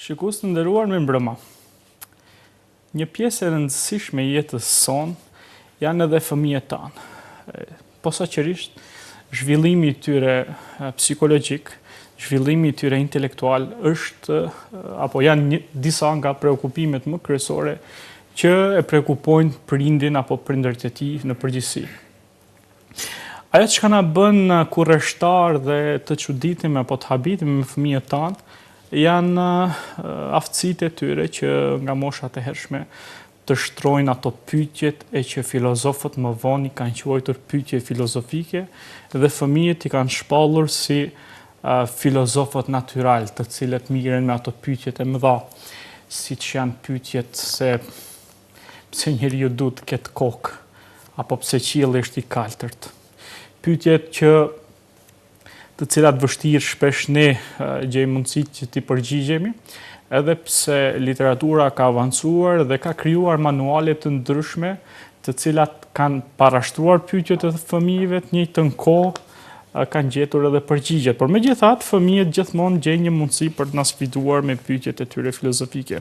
Shikues të nderuar me mbrëma. Një pjesë e rëndësishme e jetës sonë janë edhe fëmijët tanë. Posaçërisht, zhvillimi i tyre psikologjik, zhvillimi i tyre intelektual është apo janë disa nga preokupimet më kryesore që e prekupojnë prindin apo prindërit e tij në përgjithësi. Ajo që na bën kurreshtar dhe të çuditim apo të habitemi me fëmijët tanë janë aftësitë e tyre që nga moshat e hershme të shtrojnë ato pyetjet e që filozofët më vonë i kanë quajtur pyetje filozofike dhe fëmijët i kanë shpallur si filozofët natyral, të cilët mirën me ato pyetjet e mëdha, siç janë pyetjet se pse njeriu duhet të ketë kokë apo pse qielli është i kaltërt. Pyetjet të cilat vështirë shpesh ne gjejmë mundësi që t'i përgjigjemi, edhe pse literatura ka avancuar dhe ka krijuar manuale të ndryshme, të cilat kanë parashtruar pyetjet e fëmijëve të njëjtën kohë kanë gjetur edhe përgjigjet. Por megjithatë, fëmijët gjithmonë gjejnë një mundësi për të na sfiduar me pyetjet e tyre filozofike.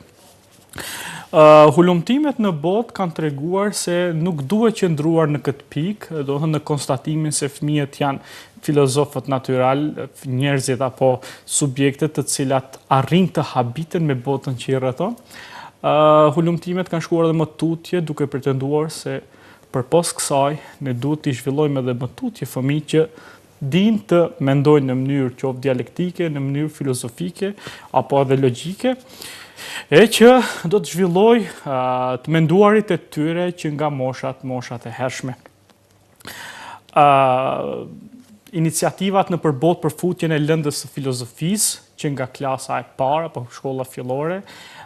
Hulumtimet në botë kanë treguar se nuk duhet qëndruar në këtë pikë, do të thënë në konstatimin se fëmijët janë filozofët natyral, njerëzit apo subjektet të cilat arrin të habiten me botën që i rrethon. Hulumtimet kanë shkuar edhe më tutje duke pretenduar se përpos kësaj ne duhet të zhvillojmë edhe më tutje fëmijë që dinë të mendojnë në mënyrë qoftë dialektike, në mënyrë filozofike apo edhe logjike, e që do të zhvilloj të menduarit e tyre që nga moshat e hershme. Iniciativat në përbot për futjen e lëndës së filozofisë, që nga klasa e parë apo shkolla fillore,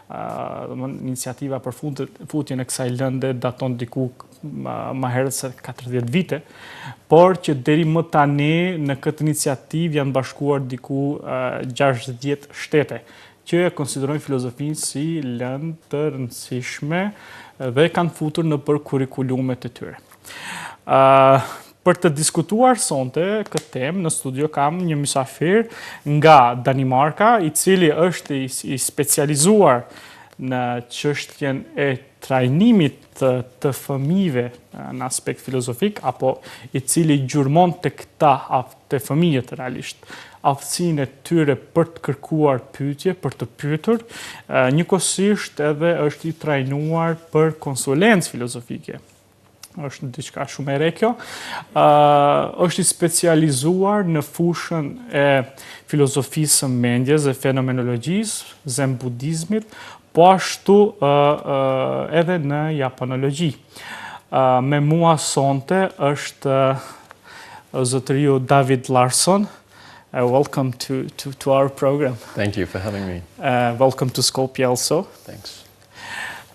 iniciativa për futjen e kësaj lënde daton diku më herët se 40 vite, por që deri më tani në këtë iniciativë janë bashkuar diku 60 shtete, që e konsiderojnë filozofinë si lëndë të rëndësishme dhe kanë futur në për kurrikulumet e tyre. Për të diskutuar sonte këtë temë, në studio kam një mysafir nga Danimarka, i cili është i specializuar në çështjen e trajnimit të fëmijëve në aspekt filozofik, apo i cili gjurmon të fëmijët realisht aftësinë e tyre për të kërkuar pyetje, për të pyetur, njëkohësisht edhe është i trajnuar për konsulencë filozofike. Është diçka shumë e re kjo. Është i specializuar në fushën e filozofisë së mendjes dhe fenomenologjisë, zen budizmit, po ashtu edhe në japonologji. Me mua sonte është zotëriu David Larsson. Welcome to our program. Thank you for having me. Welcome to Skopje also. Thanks.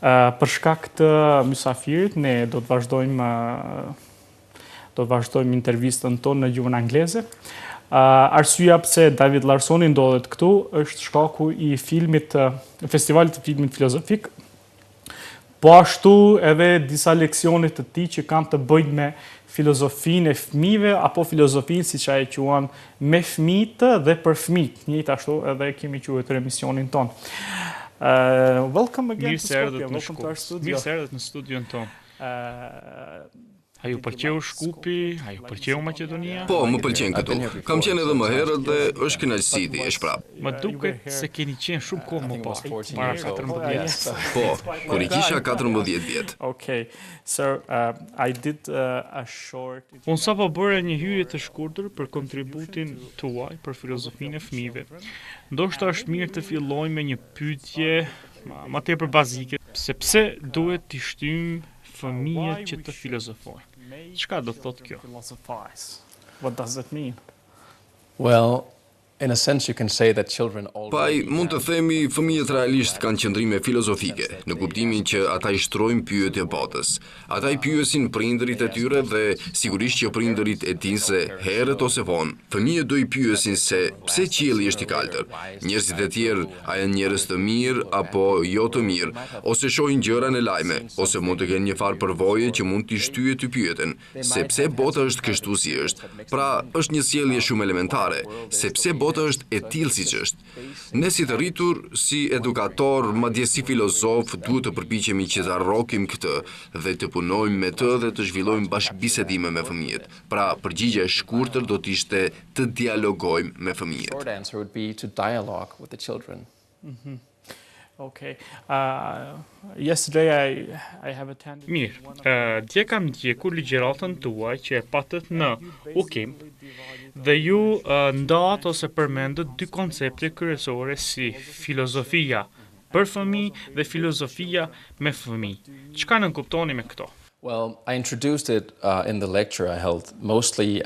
Për shkak të mysafirit, ne do të vazhdojmë intervistën tonë në gjuhën angleze. Arsyeja pse David Larssoni ndodhet këtu është shkaku i festivalit të filmit filozofik, po ashtu edhe disa leksione të tij që kanë të bëjnë me filozofinë e fëmijëve apo filozofinë siç ai e quan me fëmijët dhe për fëmijët. Njëjtashtu edhe kemi quajtur emisionin ton. Welcome again to Skopje. Welcome to our studio. Mirë se erdhët në studion ton. A ju pëlqeu Shkupi? A ju pëlqeu Maqedonia? Po, më pëlqen këtu. Kam qenë edhe më herët dhe është kënaqësi ti e shprap. Më duket se keni qenë shumë kohë më parë, para 14 vjeç. Po, kur I kisha 14 vjet. Okay. So, I did a short. Unë sapo bëra një hyrje të shkurtër për kontributin tuaj për filozofinë e fëmijëve. Ndoshta është mirë të fillojmë me një pyetje më tepër bazike, sepse duhet t'i shtym fëmijët që të filozofojnë. Çka do thotë kjo? What does that mean? Well, in a sense you can say that children Paj, mund të themi fëmijët realisht kanë qëndrime filozofike, në kuptimin që ata I shtrojnë pyetje botës. Ata I pyesin prindërit e tyre dhe sigurisht që prindërit e dinë se herët ose vonë, fëmijët do I pyesin se pse qielli është I kaltër. Njerëzit e tjerë a janë njerëz të mirë apo jo të mirë, ose shohin gjëra në lajme, ose mund të kenë një farë përvoje që mund t'i shtyje ty pyeten, se pse bota është kështu si është. Pra, është një sjellje shumë elementare, se pse bota është e tillë siç është. Ne si të rritur, si edukator, madje si filozof, duhet të përpiqemi që ta rrokim këtë dhe të punojmë me të dhe të zhvillojmë bashkëbisedime me fëmijët. Pra, përgjigjja e shkurtër do të ishte të dialogojmë me fëmijët. Short answer would be to dialogue with the children. Okay. Yesterday I have attended. Mirë, dje kam ndjekur ligjëratën tuaj që e patët në UKIM dhe ju ndat ose përmendët dy koncepte kryesore si filozofia për fëmijë dhe filozofia me fëmijë. Çka nënkuptoni me këto? Well, I introduced it in the lecture I held mostly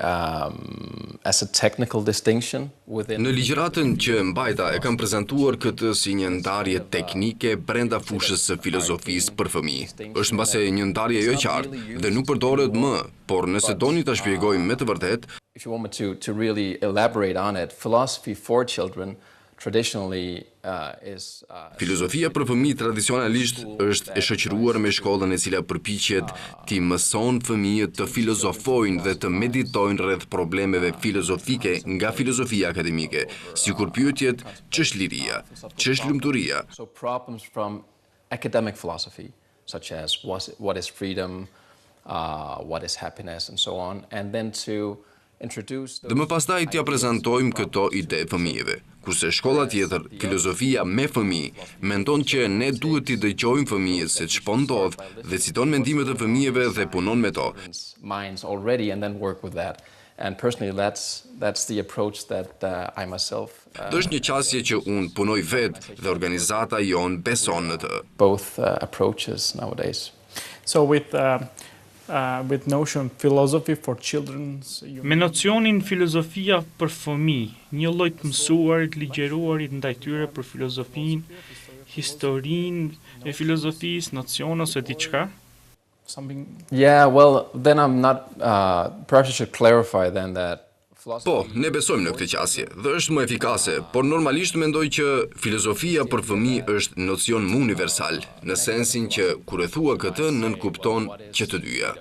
as a technical distinction within. Në ligjëratën që mbajta e kam prezantuar këtë si një ndarje teknike brenda fushës së filozofisë për fëmijë. Është mbase një ndarje jo qartë dhe nuk përdoret më, por nëse doni ta shpjegoj me të vërtetë, If you want me to really elaborate on it, philosophy for children traditionally is filozofia për fëmijë tradicionalisht është e shoqëruar me shkollën e cila përpiqet t'i mëson fëmijët të filozofojnë dhe të meditojnë rreth problemeve filozofike nga filozofia akademike, sikur pyetjet ç'është liria, ç'është lumturia. So problems from academic philosophy, such as what is freedom, what is happiness, and so on, and then to introduce Dhe më pastaj t'ja prezantojmë këto ide fëmijëve, kurse shkolla tjetër, filozofia me fëmijë, mendon që ne duhet t'i dëgjojmë fëmijët se ç'po ndodh dhe citon mendimet e fëmijëve dhe punon me to. minds already and then work with that. And personally, that's the approach that I myself Dhe është një qasje që unë punoj vetë dhe organizata jon beson në të. both approaches nowadays. So with notion philosophy for children, Me nocionin filozofia për fëmijë, një lloj të mësuarit, ligjëruarit ndaj tyre për filozofinë, historinë e filozofisë, nocion ose diçka? something. Yeah, well, then I'm not. Perhaps I should clarify then that philosophy. Po, ne besojmë në këtë qasje dhe është më efikase, por normalisht mendoj që filozofia për fëmijë është nocion më universal, në sensin që kur e thua këtë nënkupton që të dyja.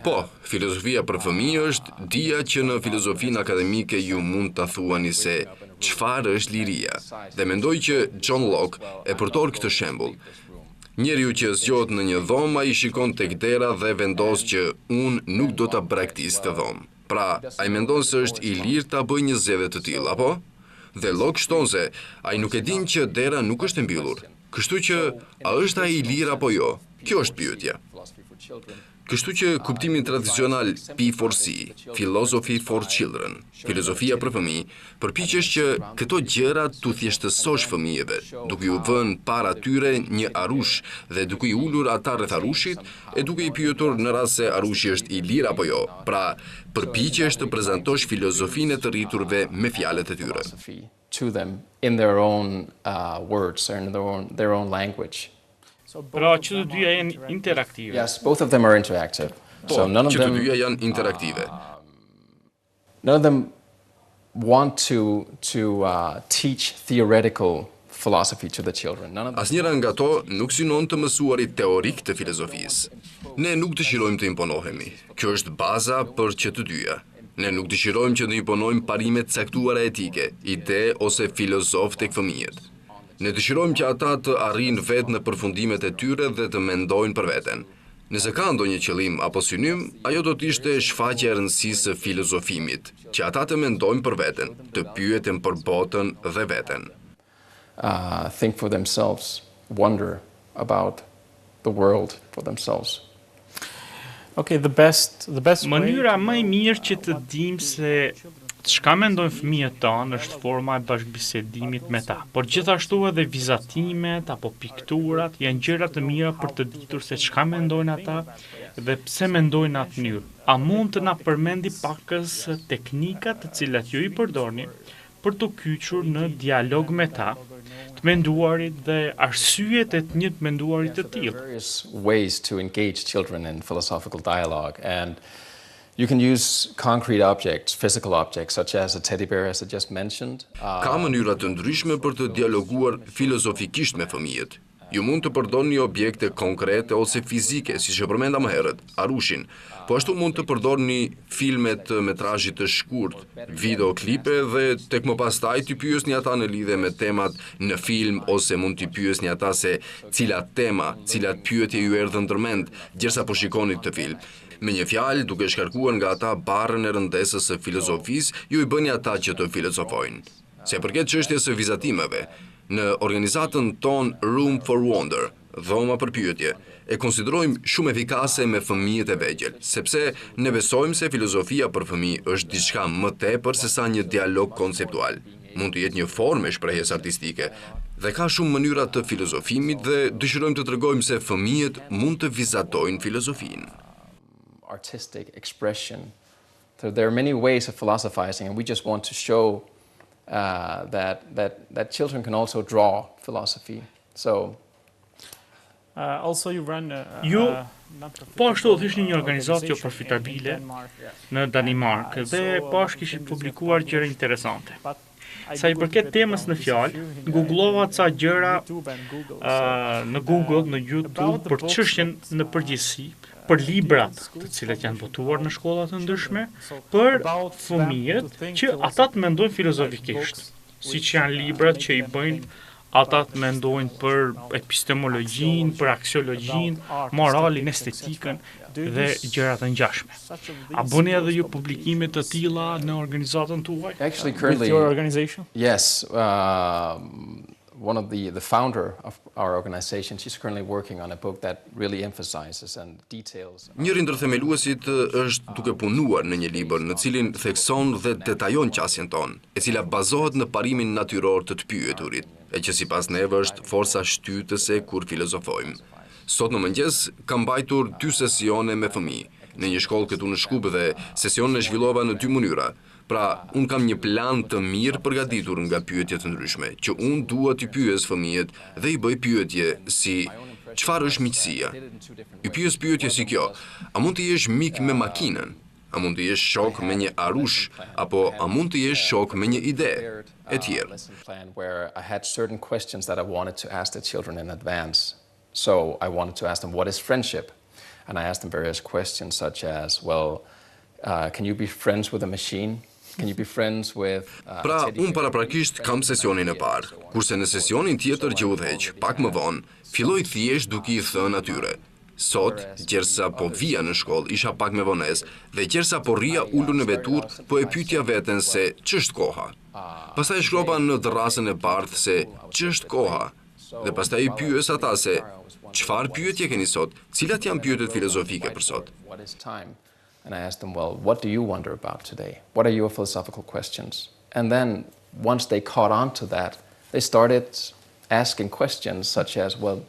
Po, filozofia për fëmijë është dija që në filozofinë akademike ju mund ta thuani se çfarë është liria, dhe mendoj që John Locke e përdor këtë shembull. Njeriu që zgjohet në një dhomë, ai shikon tek dera dhe vendos që unë nuk do ta braktis të dhomë. Pra, ai mendon se është i lirë ta bëjë një zgjedhje të tillë, apo? Dhe Locke shton se ai nuk e din që dera nuk është e mbyllur. Kështu që a është ai i lirë apo jo? Kjo është pyetja. Kështu që kuptimi tradicional P4C, Philosophy for Children, filozofia për fëmijë, përpiqesh që këto gjëra t'u thjeshtësosh fëmijëve, duke u vënë para tyre një arush dhe duke i ulur ata rreth arushit e duke i pyetur në rast se arushi është i lirë apo jo. Pra, përpiqesh të prezantosh filozofinë e të rriturve me fjalët e tyre. To them in their own words or in their own language. Pra që të dyja janë interaktive. Yes, both of them are interactive. Po, So none of që të them dyja janë interaktive. Want to teach theoretical philosophy to the children. None of them. Asnjëra nga to nuk synon të mësuarit teorik të filozofisë. Ne nuk dëshirojmë të imponohemi. Kjo është baza për që të dyja. Ne nuk dëshirojmë që të imponojmë parimet caktuara etike, ide ose filozof tek fëmijët. Ne dëshirojmë që ata të arrijnë vetë në përfundimet e tyre dhe të mendojnë për veten. Nëse ka ndonjë qëllim apo synim, ajo do të ishte shfaqja e rëndësisë së filozofimit, që ata të mendojnë për veten, të pyeten për botën dhe veten. Think for themselves, wonder about the world for themselves. Okay, the best Mënyra më e mirë që të dimë se çka mendojnë fëmijët tanë është forma e bashkëbisedimit me ta, por gjithashtu edhe vizatimet apo pikturat janë gjëra të mira për të ditur se çka mendojnë ata dhe pse mendojnë atë mënyrë. A mund të na përmendi pakës teknikat të cilat ju i përdorni për të kyçur në dialog me ta, të menduarit dhe arsyet e të njëjtë menduarit të tillë? Various ways to engage children in philosophical dialogue, and you can use concrete objects, physical objects, such as a teddy bear, as I just mentioned. Ka mënyra të ndryshme për të dialoguar filozofikisht me fëmijët. Ju mund të përdorni objekte konkrete ose fizike, siç e përmenda më herët, arushin, po ashtu mund të përdorni filme të metrazhit të shkurt, videoklipe dhe tek më pastaj t'i pyesni ata në lidhje me temat në film ose mund t'i pyesni ata se cilat tema, cilat pyetje ju erdhën ndërmend gjersa po shikoni këtë film. Me një fjalë, duke shkarkuar nga ata barrën e rëndesës së filozofisë, ju i bëni ata që të filozofojnë. Se përket çështjes së vizatimeve, në organizatën ton Room for Wonder, dhoma për pyetje, e konsiderojmë shumë efikase me fëmijët e vegjël, sepse ne besojmë se filozofia për fëmijë është diçka më tepër se sa një dialog konceptual. Mund të jetë një formë e shprehjes artistike dhe ka shumë mënyra të filozofimit dhe dëshirojmë të tregojmë se fëmijët mund të vizatojnë filozofinë. Artistic expression. So there are many ways of philosophizing, and we just want to show that children can also draw philosophy. So Also you run Ju po ashtu ishte një organizatë jo profitabile në Danimarkë dhe bashkë kishit publikuar gjëra interesante. Sa i përket temës në fjalë, googlova ca gjëra në Google, në YouTube për çështjen në përgjithësi, për librat të cilat janë botuar në shkollat të ndryshme, për fëmijët që ata të mendojnë filozofikisht, siç janë librat që i bëjnë ata të mendojnë për epistemologjinë, për aksiologjinë, moralin, estetikën dhe gjëra të ngjashme. A bëni edhe ju publikime të tilla në organizatën tuaj? actually, with currently, your organization? yes, one of the founder of our organization, she's currently working on a book that really emphasizes and details. Njëri ndër themeluesit është duke punuar në një libër në cilin thekson dhe detajon qasjen tonë, e cila bazohet në parimin natyror të të pyeturit, e që sipas neve është forca shtytëse kur filozofojmë. Sot në mëngjes kam mbajtur 2 sesione me fëmijë në një shkollë këtu në Shkup dhe sesionin e zhvillova në 2 mënyra. Pra, unë kam një plan të mirë përgatitur nga pyetje të ndryshme, që unë dua t'i pyes fëmijët dhe i bëj pyetje si çfarë është miqësia? I pyes pyetje si kjo: a mund të jesh mik me makinën? A mund të jesh shok me një arush? Apo a mund të jesh shok me një ide? E tjerë. Plan where I had certain questions that I wanted to ask the children in advance. So I wanted to ask them, what is friendship? And I asked them various questions such as, well, can you be friends with a machine? Can you be friends with Pra, unë paraprakisht kam sesionin e parë, kurse në sesionin tjetër që udhëheq, pak më vonë, filloj thjesht duke i thënë atyre. Sot, gjersa po vija në shkollë, isha pak me vonesë, dhe gjersa po rria ulur në vetur, po e pyetja veten se ç'është koha. Pastaj shkrova në terrasën e bardhë se ç'është koha, dhe pastaj i pyes ata se çfarë pyetje keni sot, cilat janë pyetjet filozofike për sot. what is time? And I asked them, well, what do you wonder about today? What are your philosophical questions? And then once they caught on to that, they started asking questions such as, well,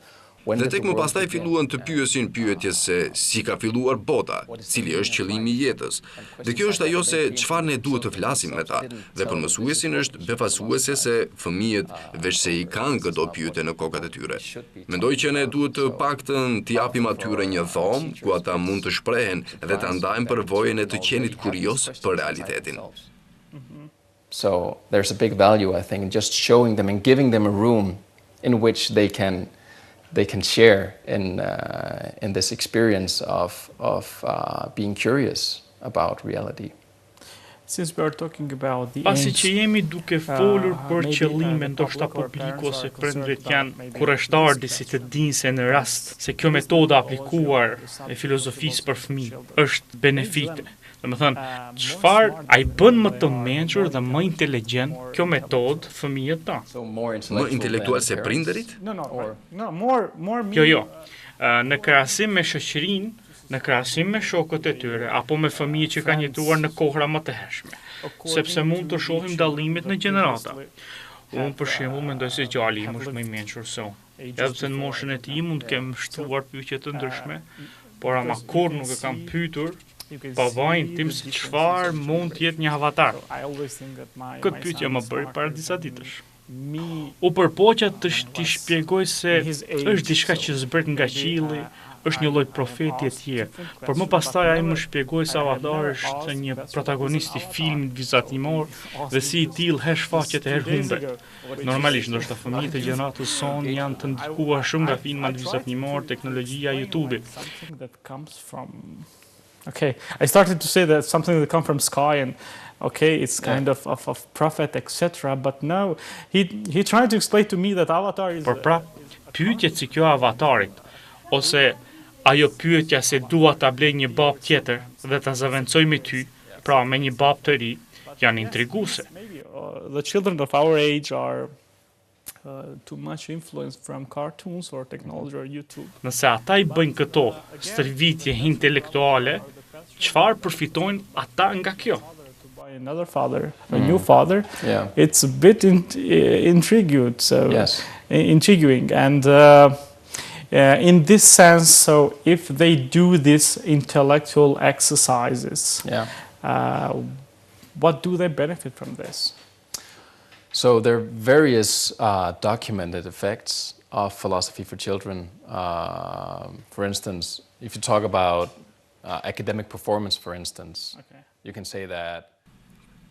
when Dhe did tek the më world pastaj begin? filluan të pyesin pyetje se si ka filluar bota, cili është qëllimi i jetës. Dhe kjo është ajo se çfarë ne duhet të flasim me ta. Dhe për mësuesin është befasuese se fëmijët veç se i kanë këto pyetje në kokat e tyre. Mendoj që ne duhet të paktën t'i japim atyre një dhomë ku ata mund të shprehen dhe ta ndajmë përvojën e të qenit kurioz për realitetin. So there's a big value, I think, in just showing them and giving them a room in which they can share in this experience of being curious about reality. Since we are talking about the Pasi aims, që jemi duke folur për qëllime, ndoshta publiku ose prindrit janë kurreshtar si të dinë se në rast se kjo metodë aplikuar e filozofisë për fëmijë është benefike. Domethënë, çfarë ai bën më të mençur dhe më inteligjent kjo metodë fëmijët tanë? So more Më intelektual se prindërit? no, more me. Jo. Në krahasim me shoqërinë, në krahasim me shokët e tyre apo me fëmijë që kanë jetuar në kohra më të hershme, sepse mund të shohim dallimet në gjenerata. Unë për shembull mendoj se djali im është më i mençur se unë. Edhe pse në moshën e tij mund të kem shtuar pyetje të ndryshme, por ama kur nuk e kam pyetur babain tim se çfarë mund të jetë një avatar. Këtë pyetje më bëri para disa ditësh. U përpoqja t'i shpjegoj se është diçka që zbret nga qielli, është një lloj profeti e tjerë. Por më pastaj ai më shpjegoi se Avatari është një protagonist i filmit vizatimor dhe si i tillë hesh faqet e herhumbe. Normalisht, ndoshta fëmijët e gjeneratës son janë të ndikuar shumë nga filmat vizatimor, teknologjia e YouTube-it. Okay, I started to say that something that come from sky and okay, it's kind of prophet, etc. But no, he tried to explain to me that Avatar is... Por pra, pyetjet si kjo Avatarit, ose ajo pyetja se dua ta blej një bab tjetër dhe ta zëvendësoj me ty, pra me një bab të ri, janë intriguese. The children of our age are too much influenced from cartoons or technology or YouTube. Nëse ata i bëjnë këto stërvitje intelektuale, çfarë përfitojnë ata nga kjo? Another father, a new father, it's a bit intriguing. So intriguing, and in this sense, so if they do these intellectual exercises, what do they benefit from this? So there are various documented effects of philosophy for children. For instance, if you talk about academic performance, for instance, you can say that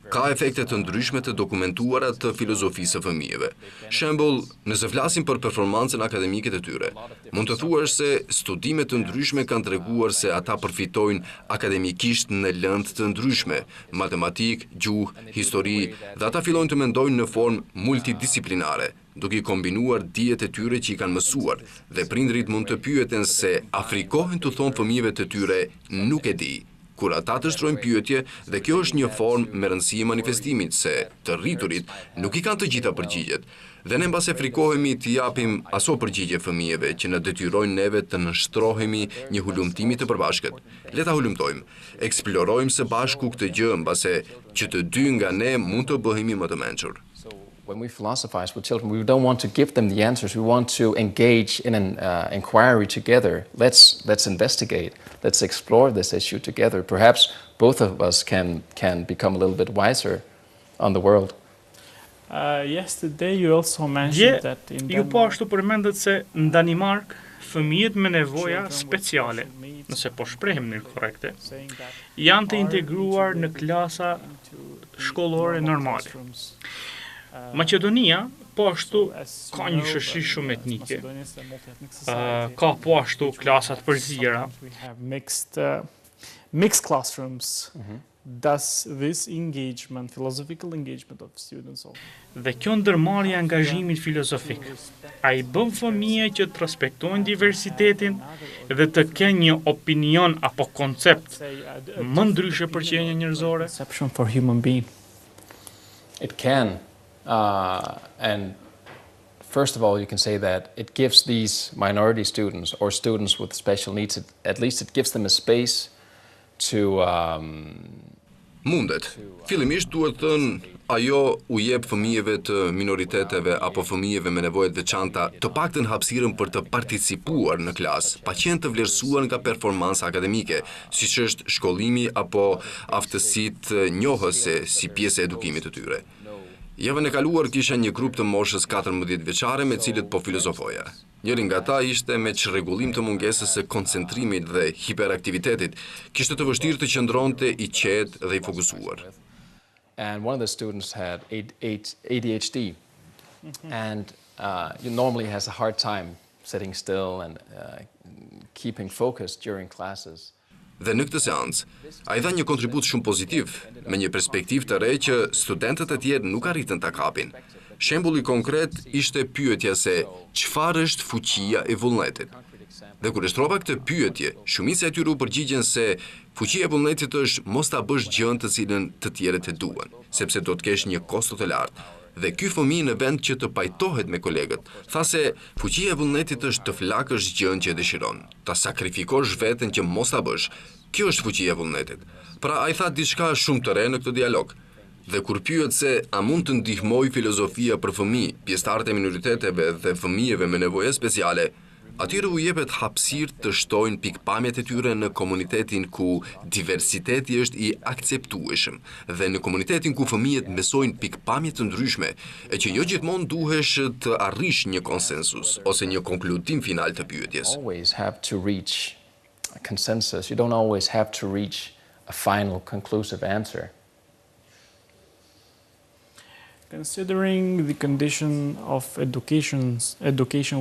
ka efekte të ndryshme të dokumentuara të filozofisë së fëmijëve. Shembull, nëse flasim për performancën akademike të tyre, mund të thuash se studime të ndryshme kanë treguar se ata përfitojnë akademikisht në lëndë të ndryshme, matematik, gjuhë, histori, dhe ata fillojnë të mendojnë në formë multidisiplinare, duke kombinuar dijet e tyre që i kanë mësuar, dhe prindrit mund të pyeten se afrikohen të thonë fëmijëve të tyre nuk e di. Kur ata të shtrojnë pyetje, dhe kjo është një formë me rëndësi e manifestimit, se të rriturit nuk i kanë të gjitha përgjigjet, dhe ne mbase frikohemi të japim aso përgjigje fëmijëve që në detyrojnë neve të nështrohemi një hulumtimi të përbashkët. Le ta hulumtojmë, eksplorojmë së bashku këtë gjë, mbase që të dy nga ne mund të bëhemi më të mençur. When we philosophize with children, we don't want to give them the answers. We want to engage in an inquiry together. Let's investigate. Let's explore this issue together. Perhaps both of us can become a little bit wiser on the world. Yesterday you also mentioned that in ju po ashtu përmendet se në Danimark fëmijët me nevoja speciale, nëse po shprehim në korrekte, janë të integruar në klasa shkollore normale. Maqedonia po ashtu ka një shoqëri shumë etnike. Ka po ashtu klasat përzira. Mixed classrooms. Does this engagement, philosophical engagement of students also? Dhe kjo ndërmarrje e angazhimit filozofik, ai bën fëmijë që të respektojnë diversitetin dhe të kenë një opinion apo koncept më ndryshe për qenien njerëzore. Perception for human being. It can. And first of all, you can say that it gives these minority students or students with special needs, at least it gives them a space to... Mundet. Fillimisht duhet thënë, ajo u jep fëmijëve të minoriteteve apo fëmijëve me nevojë të veçanta të paktën hapësirën për të participuar në klasë, pa qenë të vlerësuar nga performanca akademike, siç është shkollimi apo aftësitë njohëse si pjesë e edukimit të tyre. Javën e kaluar kisha një grup të moshës 14 vjeçare me cilët po filozofoja. Njëri nga ta ishte me çrregullim të mungesës së koncentrimit dhe hiperaktivitetit, kishte të vështirë të qëndronte i qetë dhe i fokusuar. And one of the students had ADHD, and he normally has a hard time sitting still and keeping focus during classes. Dhe në këtë seancë, ai dha një kontribut shumë pozitiv, me një perspektivë të re që studentët e tjerë nuk arritën ta kapin. Shembulli konkret ishte pyetja se çfarë është fuqia e vullnetit. Dhe kur e shtrova këtë pyetje, shumica e tyre u përgjigjen se fuqia e vullnetit është mos ta bësh gjën të cilën të tjerët e duan, sepse do të kesh një kosto të lartë. Dhe ky fëmijë në vend që të pajtohet me kolegët, tha se fuqia e vullnetit është të flakësh gjën që dëshiron, ta sakrifikosh veten që mos ta bësh. Kjo është fuqia e vullnetit. Pra ai tha diçka shumë të re në këtë dialog. Dhe kur pyet se a mund të ndihmojë filozofia për fëmijë, pjesëtarët e minoriteteve dhe fëmijëve me nevoja speciale, Atyre u jepet hapësirë të shtojnë pikpamjet e tyre në komunitetin ku diversiteti është i akceptueshëm dhe në komunitetin ku fëmijët besojnë pikpamje të ndryshme e që jo gjithmonë duhesh të arrish një konsensus ose një konkludim final të pyetjes. Always have to reach a consensus. You don't always have to reach a final conclusive answer. Considering the condition of education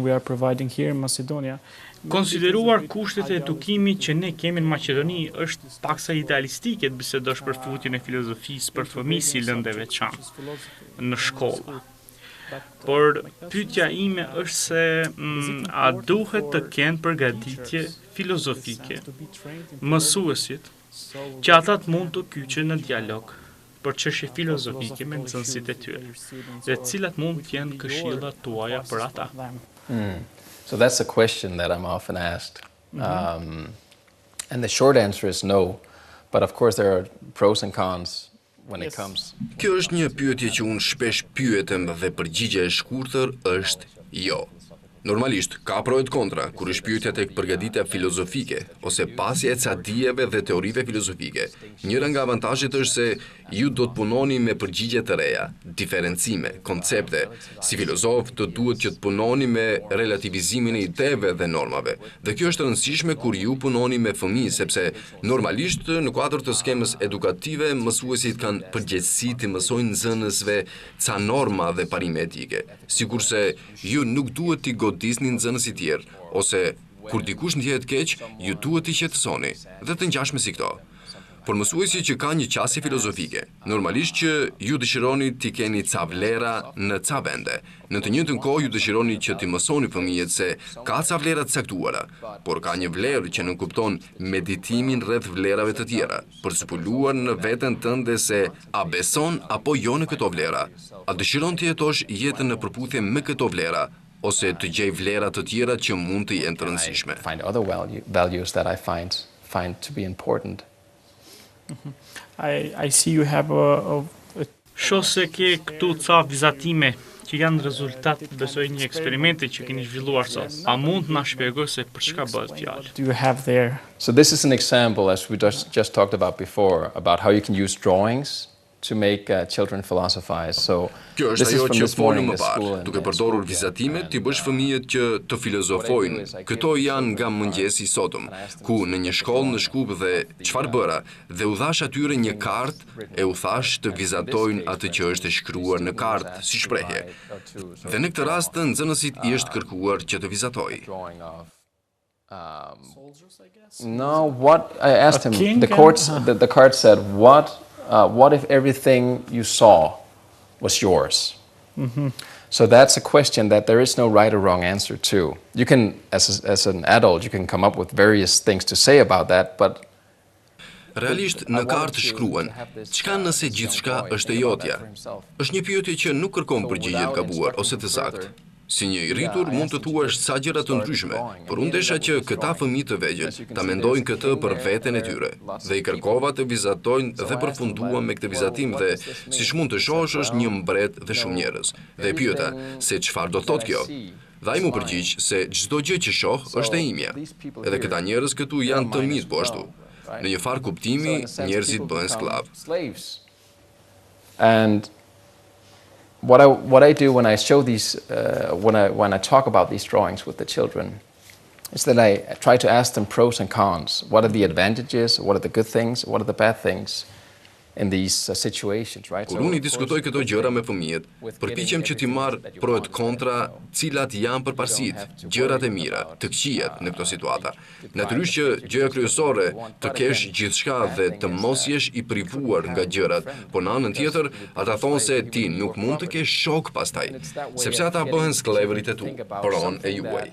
we are providing here in Macedonia, Konsideruar kushtet e edukimit që ne kemi në Maqedoni, është paksa idealistike të bisedosh për futjen e filozofisë për fëmijë si lëndë e veçantë në shkolla. Por pyetja ime është se a duhet të kenë përgatitje filozofike mësuesit që ata të mund të kyçen në dialog për çështje filozofike me nxënësit e tyre, dhe cilat mund të jenë këshillat tuaja për ata. So that's a question that I'm often asked. And the short answer is no. But of course there are pros and cons when it comes. Kjo është një pyetje që unë shpesh pyetem dhe përgjigjja e shkurtër është jo. Normalisht, ka pro e kontra, kur është pyetja tek përgatitja filozofike, ose pasja e ca dijeve dhe teorive filozofike. Njëra nga avantazhet është se ju do të punoni me përgjigje të reja, diferencime, koncepte. Si filozof, të duhet që të punoni me relativizimin e ideve dhe normave. Dhe kjo është e rëndësishme kur ju punoni me fëmijë, sepse normalisht në kuadër të skemës edukative, mësuesit kanë përgjegjësi të mësojnë nxënësve ca norma dhe parime etike. Sikurse ju nuk duhet t'i godisni nxënësit tjerë, ose kur dikush ndjehet keq, ju duhet t'i qetësoni dhe të ngjashme si këto. Por mësuesi që ka një qasje filozofike, normalisht që ju dëshironi t'i keni ca vlera në ca vende. Në të njëjtën kohë ju dëshironi që t'i mësoni fëmijët se ka ca vlera të caktuara, por ka një vlerë që nënkupton meditimin rreth vlerave të tjera, për të zbuluar në veten tënde se a beson apo jo në këto vlera. A dëshiron të jetosh jetën në përputhje me këto vlera, ose të gjej vlera të tjera që mund të jenë të rëndësishme. Find other values that I find to be important. I see you have Shoh se ke këtu ca vizatime që janë rezultat, besoj, një eksperimenti që keni zhvilluar sot. A mund të na shpjegoj se për çka bëhet fjalë? do you have there? So this is an example, as we just talked about before, about how you can use drawings to make children philosophize. So Kjo është this is ajo from që this folëm morning më in the school. parë, duke përdorur vizatime, ti bësh fëmijët që të filozofojnë. Këto janë nga mëngjesi i sotëm, ku në një shkollë në Shkup dhe çfarë bëra, dhe u dhash atyre një kartë e u thash të vizatojnë atë që është e shkruar në kartë si shprehje. Dhe në këtë rast nxënësit i është kërkuar që të vizatojë. No, what I asked A him. king The card said, what if everything you saw was yours? So that's a question that there is no right or wrong answer to. You can, as an adult, you can come up with various things to say about that, but Realisht në kartë shkruan, çka nëse gjithçka është e jotja? Është një pyetje që nuk kërkon përgjigje të gabuar ose të saktë. Si një i rritur mund të thuash sa gjëra të ndryshme, por unë desha që këta fëmijë të vegjël ta mendojnë këtë për veten e tyre, dhe i kërkova të vizatojnë dhe përfunduam me këtë vizatim dhe siç mund të shohësh është një mbret dhe shumë njerëz. Dhe e pyeta se çfarë do thotë kjo. Dhe ai mu përgjigj se çdo gjë që shoh është e imja. Edhe këta njerëz këtu janë të mitë po ashtu. Në një farë kuptimi, njerëzit bëhen skllav. And what I do when I show these, when I talk about these drawings with the children, is that I try to ask them pros and cons. What are the advantages? What are the good things? What are the bad things in these situations, right? Kur unë i diskutoj këto gjëra me fëmijët, përpiqem që t'i marr pro et kontra, cilat janë përparësitë, gjërat e mira, të këqijat në këto situata. Natyrisht që gjëja kryesore të kesh gjithçka dhe të mos jesh i privuar nga gjërat, por në anën tjetër, ata thonë se ti nuk mund të kesh shok pastaj, sepse ata bëhen skllëvrit e tu, pronë e juaj.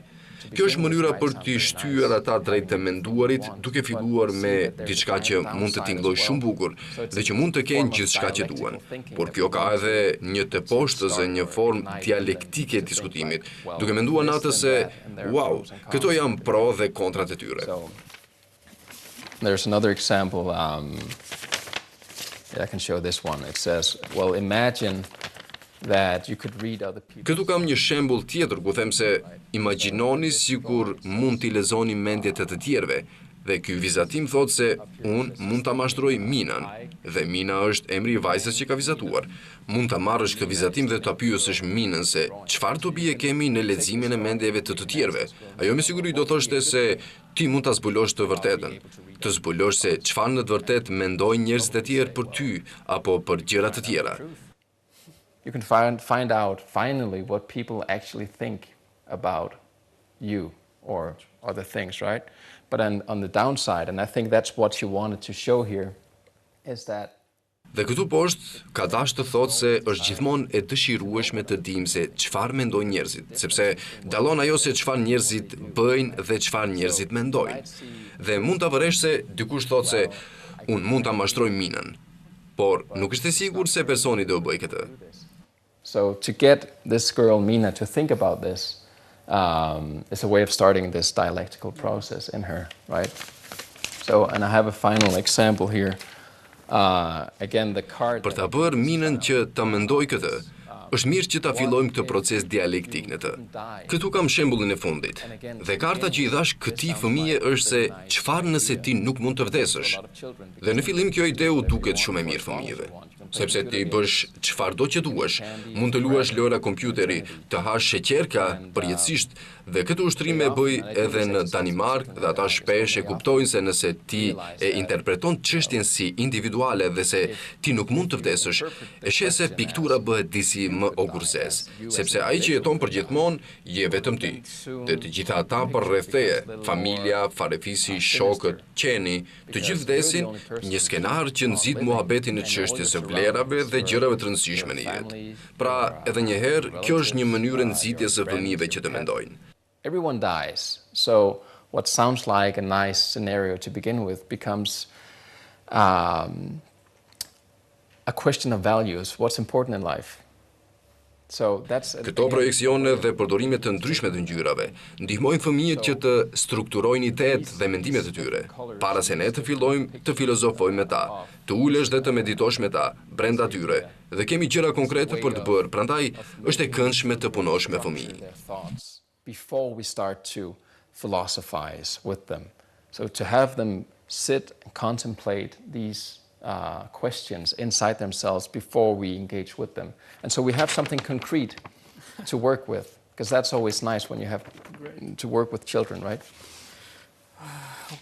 Kjo është mënyra për t'i shtyer ata drejt të menduarit, duke filluar me diçka që mund të tingëllojë shumë bukur dhe që mund të kenë gjithçka që duan. Por kjo ka edhe një të poshtëse, një formë dialektike të diskutimit, duke menduar natë se, wow, këto janë pro dhe kontrat e tyre. There's another example. I can show this one. It says, well, imagine that you could read other people. Këtu kam një shembull tjetër ku them se imagjinoni sikur mund t'i lexoni mendjet e të tjerëve. Dhe ky vizatim thot se unë mund ta mashtroj Minën, dhe Mina është emri i vajzës që ka vizatuar. Mund ta marrësh këtë vizatim dhe ta pyesësh Minën se çfarë dobi e kemi në leximin e mendjeve të tjerëve. Ajo me siguri do thoshte se ti mund ta zbulosh të vërtetën. Të zbulosh se çfarë në të vërtetë mendojnë njerëzit e tjerë për ty apo për gjëra të tjera. You can find out finally what people actually think about you or other things, right? But on the downside, and I think that's what you wanted to show here, is that Dhe këtu poshtë ka dash të thotë se është gjithmonë e dëshirueshme të dimë se çfarë mendojnë njerëzit, sepse dallon ajo se çfarë njerëzit bëjnë dhe çfarë njerëzit mendojnë. Dhe mund ta vëresh se dikush thotë se unë mund ta mashtroj Minën, por nuk është e sigurt se personi do bëj këtë. So to get this girl Mina to think about this is a way of starting this dialectical process in her, right? So, and I have a final example here. Again, the card. Për ta bërë Minën që ta mendoj këtë, është mirë që ta fillojmë këtë proces dialektik në të. Këtu kam shembullin e fundit. Dhe karta që i dhash këtij fëmije është se çfarë nëse ti nuk mund të vdesësh. Dhe në fillim kjo ide u duket shumë e mirë fëmijëve, sepse ti bësh çfarëdo që duash. Mund të luash lojra kompjuteri, të hash sheqerka përjetësisht, dhe këtë ushtrim e bëj edhe në Danimark dhe ata shpesh e kuptojnë se nëse ti e interpreton çështjen si individuale dhe se ti nuk mund të vdesësh, e sheh se piktura bëhet disi më ogurzes, sepse ai që jeton përgjithmonë je vetëm ti. Dhe të gjitha ata përreth teje, familja, farefisi, shokët, qeni, të gjithë vdesin, një skenar që nxit muhabetin në çështjes së vlerave dhe gjërave të rëndësishme në jetë. Pra, edhe një herë, kjo është një mënyrë nxitjes së fëmijëve që të mendojnë. Everyone dies, so what sounds like a nice scenario to begin with becomes a question of values, what's important in life. So that's Këto projekcione dhe përdorime të ndryshme të ngjyrave ndihmojnë fëmijët që të strukturojnë idetë dhe mendimet e tyre, para se ne të fillojmë të filozofojmë me ta, të ulesh dhe të meditosh me ta brenda tyre, dhe kemi gjëra konkrete për të bërë, prandaj është e këndshme të punosh me fëmijë. Before we start to philosophize with them. So to have them sit and contemplate these questions inside themselves before we engage with them. And so we have something concrete to work with, because that's always nice when you have to work with children, right?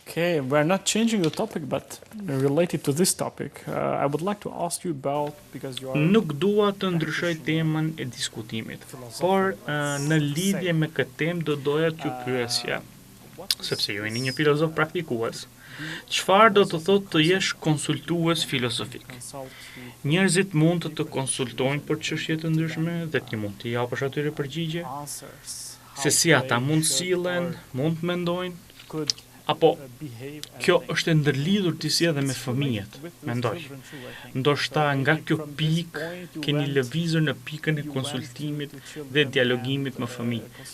Okay, we're not changing the topic, but related to this topic, I would like to ask you about, because you are... Nuk dua të ndryshoj temën e diskutimit, por në lidhje me këtë temë do doja t'ju pyesja, sepse ju jeni një filozof praktikues, çfarë do të thotë të jesh konsultues filozofik? Njerëzit mund të konsultojnë për çështje të ndryshme dhe ti mund t'i japësh atyre përgjigje? Se si ata mund sillen, mund mendojnë? Apo kjo është e ndërlidhur disi edhe me fëmijët, mendoj. Ndoshta nga kjo pikë keni lëvizur në pikën e konsultimit dhe dialogimit me fëmijë.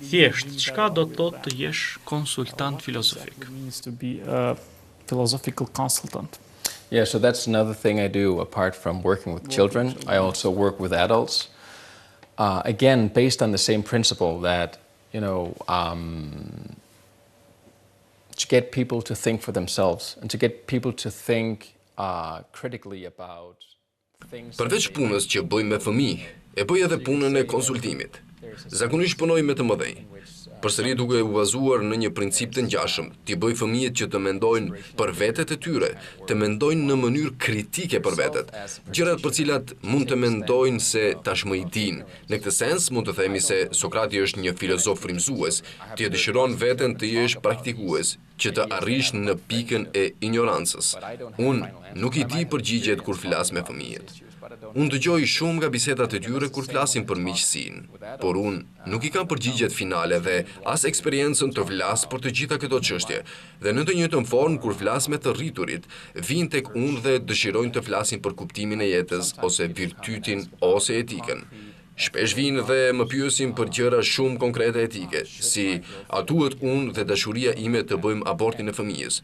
Thjesht, çka do të thotë të jesh konsultant filozofik? To be a philosophical consultant. Yeah, so that's another thing I do apart from working with children. I also work with adults. Again, based on the same principle that, to get people to think for themselves and to get people to think critically about things. Përveç punës që bëj me fëmijë, e bëj edhe punën e konsultimit. Zakonisht punoj me të mëdhenj. Përsëri duke u bazuar në një princip të ngjashëm, t'i bëj fëmijët që të mendojnë për vetet e tyre, të mendojnë në mënyrë kritike për vetet, gjërat për cilat mund të mendojnë se tashmë i dinë. Në këtë sens mund të themi se Sokrati është një filozof frymëzues, ti e dëshiron veten të jesh praktikues, që të arrish në pikën e ignorancës. Unë nuk i di përgjigjet kur flas me fëmijët. Unë dëgjoj shumë nga bisedat e tyre kur flasin për miqësinë, por unë nuk i kam përgjigjet finale dhe as eksperiencën të flas për të gjitha këto çështje. Dhe në të njëjtën formë kur flas me të rriturit, vinë tek unë dhe dëshirojnë të flasin për kuptimin e jetës ose virtytin ose etikën. Shpesh vinë dhe më pyesin për gjëra shumë konkrete etike, si a duhet unë dhe dashuria ime të bëjmë abortin e fëmijës.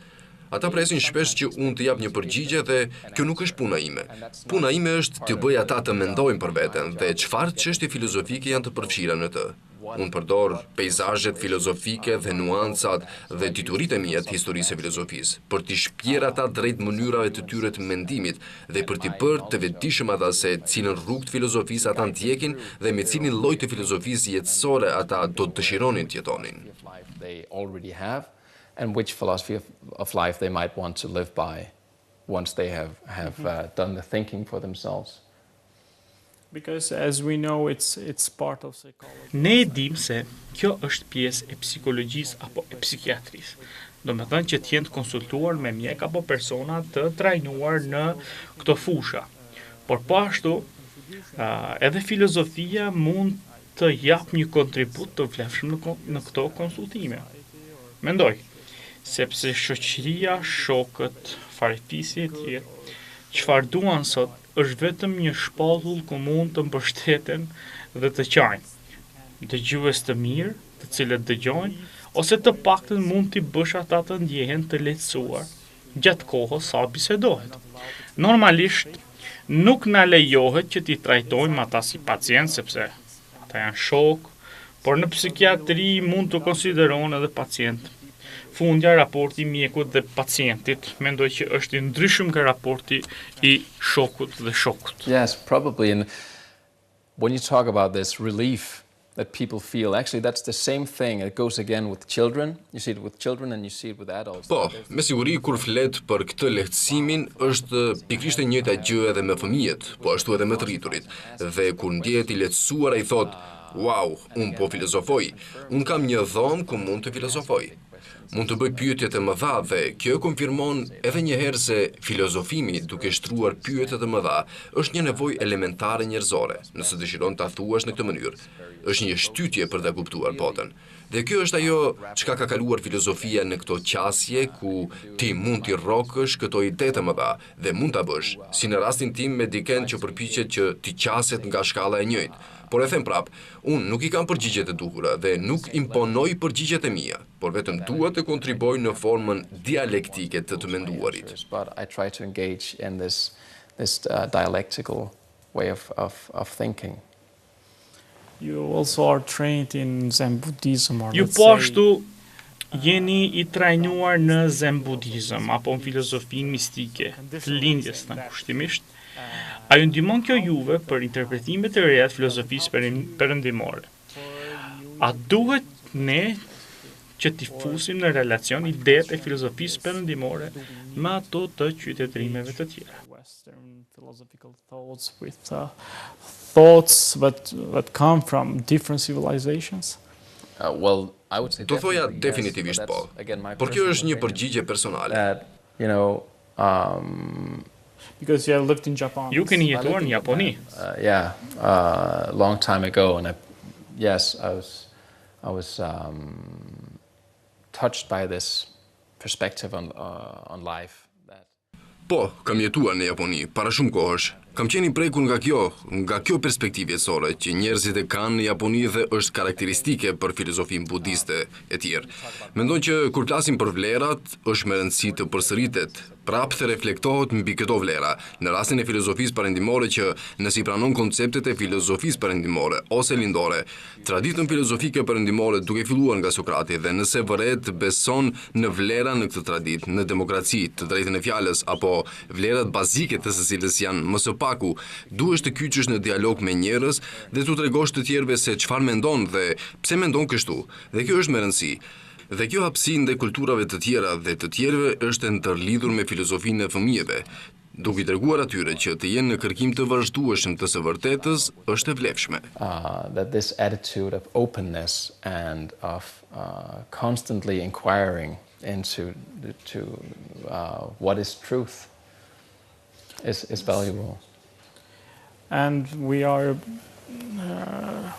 Ata presin shpesh që unë të jap një përgjigje dhe kjo nuk është puna ime. Puna ime është të bëj ata të mendojnë për veten dhe çfarë çështje filozofike janë të përfshira në të. Unë përdor peizazhet filozofike dhe nuancat dhe dituritë e mia të historisë së filozofisë për t'i shpjerë ata drejt mënyrave të tyre të mendimit dhe për t'i bërë të vetëdijshëm ata se cilën rrugë të filozofisë ata ndjekin dhe me cilin lloj të filozofisë jetësore ata do të dëshironin të jetonin. And which philosophy of life they might want to live by once they have done the thinking for themselves. Because as we know, it's part of psychology. Ne e dim se kjo është pjesë e psikologjisë apo e psikiatrisë. Do me thënë që t'jenë të konsultuar me mjek apo persona të trajnuar në këto fusha. Por po ashtu, edhe filozofia mund të jap një kontribut të vlefshëm në këto konsultime. Mendoj, sepse shoqëria, shokët, farefisi e tjerë, çfarë duan sot është vetëm një shpathull ku mund të mbështeten dhe të qajnë. Dëgjues të mirë, të cilët dëgjojnë, ose të paktën mund t'i bësh ata të ndjehen të lehtësuar gjatë kohës sa bisedohet. Normalisht, nuk na lejohet që t'i trajtojmë ata si pacient, sepse ata janë shok, por në psikiatri mund të konsiderohen edhe pacient. Fundja raporti mjekut dhe pacientit mendoj që është i ndryshëm nga raporti i shokut dhe shokut. Yes, probably. And when you talk about this relief that people feel, actually that's the same thing. It goes again with children. You see it with children and you see it with adults. Po, me siguri kur flet për këtë lehtësimin është pikërisht e njëjta gjë edhe me fëmijët, po ashtu edhe me të rriturit. Dhe kur ndjehet i lehtësuar ai thot, "Wow, un po filozofoj. Un kam një dhomë ku mund të filozofoj." Mund të bëj pyetje të mëdha dhe kjo konfirmon edhe një herë se filozofimi, duke shtruar pyetje të mëdha, është një nevojë elementare njerëzore, nëse dëshiron ta thuash në këtë mënyrë. Është një shtytje për ta kuptuar botën. Dhe kjo është ajo çka ka kaluar filozofia në këto qasje ku ti mund t'i rrokësh këto ide të mëdha dhe mund ta bësh, si në rastin tim me dikën që përpiqet që t'i qaset nga shkalla e njëjtë. Por e them prap, unë nuk i kam përgjigjet e duhura dhe nuk imponoj përgjigjet e mia, por vetëm dua të kontriboj në formën dialektike të menduarit. But I try to engage in this dialectical way of thinking. You also are trained in Zen Buddhism, or Ju let's po say, ashtu jeni i trajnuar në Zen Buddhism apo në filozofinë mistike të lindjes në kushtimisht. A ju ndihmon kjo juve për interpretimet e reja të filozofisë perëndimore? A duhet ne që t'i fusim në relacion idetë e filozofisë perëndimore me ato të qytetërimeve të tjera? Western philosophical thoughts with thoughts that come from different civilizations? Well, I would say Do thoja definitely yes, definitivisht but po. that's, again, my Por kjo personal është një opinion përgjigje personale. that, you know, Because you have lived in Japan. Ju keni jetuar në Japoni. long time ago, and yes, I was touched by this perspective on life. Po, kam jetuar në Japoni para shumë kohësh. Kam qenë i prekur nga kjo perspektivë jetësore që njerëzit e kanë në Japoni dhe është karakteristike për filozofinë budiste e tjerë. Mendoj që kur flasim për vlerat, është me rëndësi të përsëritet, prapë të reflektohet mbi këto vlera, në rastin e filozofisë perëndimore që nëse i pranon konceptet e filozofisë perëndimore ose lindore, traditën filozofike perëndimore duke filluar nga Sokrati dhe nëse vëret beson në vlera në këtë traditë, në demokraci, të drejtën e fjalës apo vlerat bazike të së cilës janë më së paku, duhesh të kyçesh në dialog me njerëz dhe t'u tregosh të tjerëve se çfarë mendon dhe pse mendon kështu. Dhe kjo është me rëndësi. Dhe kjo hapësinë dhe kulturave të tjera dhe të tjerëve është e ndërlidhur me filozofinë e fëmijëve, duke i treguar atyre që të jenë në kërkim të vazhdueshëm të së vërtetës është e vlefshme. That this attitude of openness and of constantly inquiring into what is truth is valuable. And we are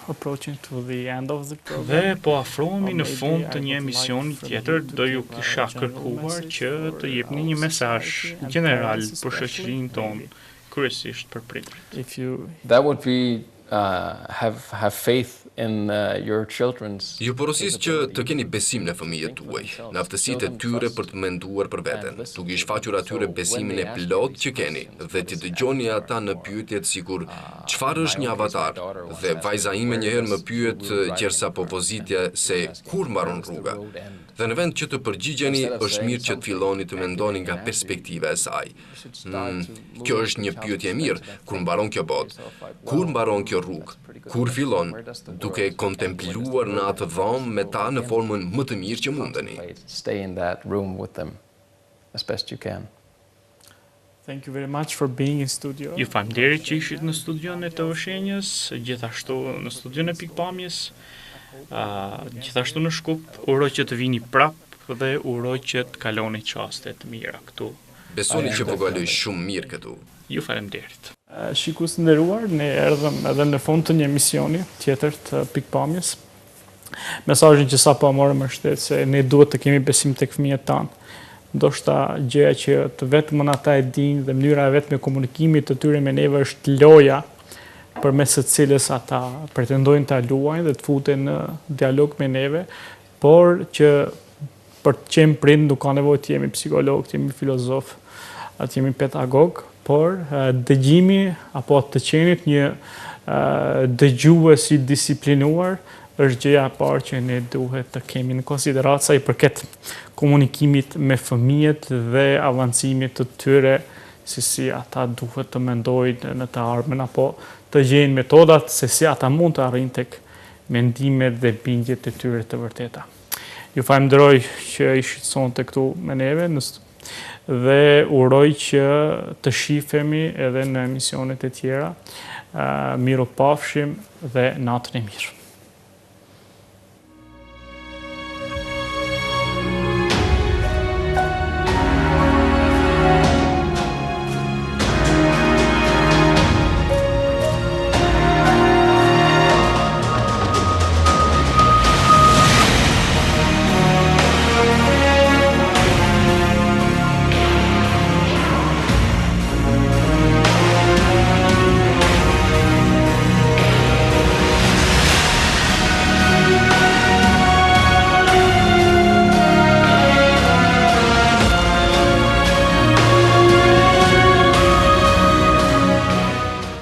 approaching to the end of the program. Dhe po afrohemi në fund të një emisioni tjetër, do ju kisha kërkuar që të jepni një mesazh general për shoqërinë tonë, kryesisht për prindërit. If you That would be have faith in your children's. Ju porosis që të keni besim në fëmijët tuaj, në aftësitë e tyre për të menduar për veten, duke I shfaqur atyre besimin e plot që keni dhe të dëgjoni ata në pyetjet sikur çfarë është një avatar dhe vajza ime njëherë më pyet gjersa po vozitja se kur mbaron rruga. Dhe në vend që të përgjigjeni, është mirë që të filloni të mendoni nga perspektiva e saj. Kjo është një pyetje e mirë, kur mbaron kjo botë? Kur mbaron kjo rrugë? Kur fillon? Duke kontempluar në atë dhomë me ta në formën më të mirë që mundeni. Stay in that room with them as best you can. Thank you very much for being in studio. Ju faleminderit që ishit në studion e të shenjës, gjithashtu në studion e pikpamjes. Gjithashtu në Shkup, uroj që të vini prap dhe uroj që të kaloni qaste të mira këtu. Besoni që po kaloj shumë mirë këtu. Ju faleminderit. Shikues të nderuar, ne erdhëm edhe në fund të një emisioni tjetër të pikpamjes. Mesazhin që sapo morëm është se ne duhet të kemi besim tek fëmijët tanë. Ndoshta gjëja që të vetëm ata e dinë dhe mënyra e vetme komunikimit të tyre me neve është loja përmes së cilës ata pretendojnë ta luajnë dhe të futen në dialog me neve, por që për të qenë prind nuk ka nevojë të jemi psikolog, të jemi filozof, të jemi pedagog, por dëgjimi apo të qenit një dëgjues I disiplinuar është gjëja e parë që ne duhet të kemi në konsideratë sa I përket komunikimit me fëmijët dhe avancimit të tyre, si ata duhet të mendojnë në të ardhmen apo të gjejnë metodat se si ata mund të arrijnë tek mendimet dhe bindjet e tyre të vërteta. Ju falenderoj që ishit sonte këtu me neve dhe uroj që të shifemi edhe në emisionet e tjera. Miropafshim dhe natën e mirë.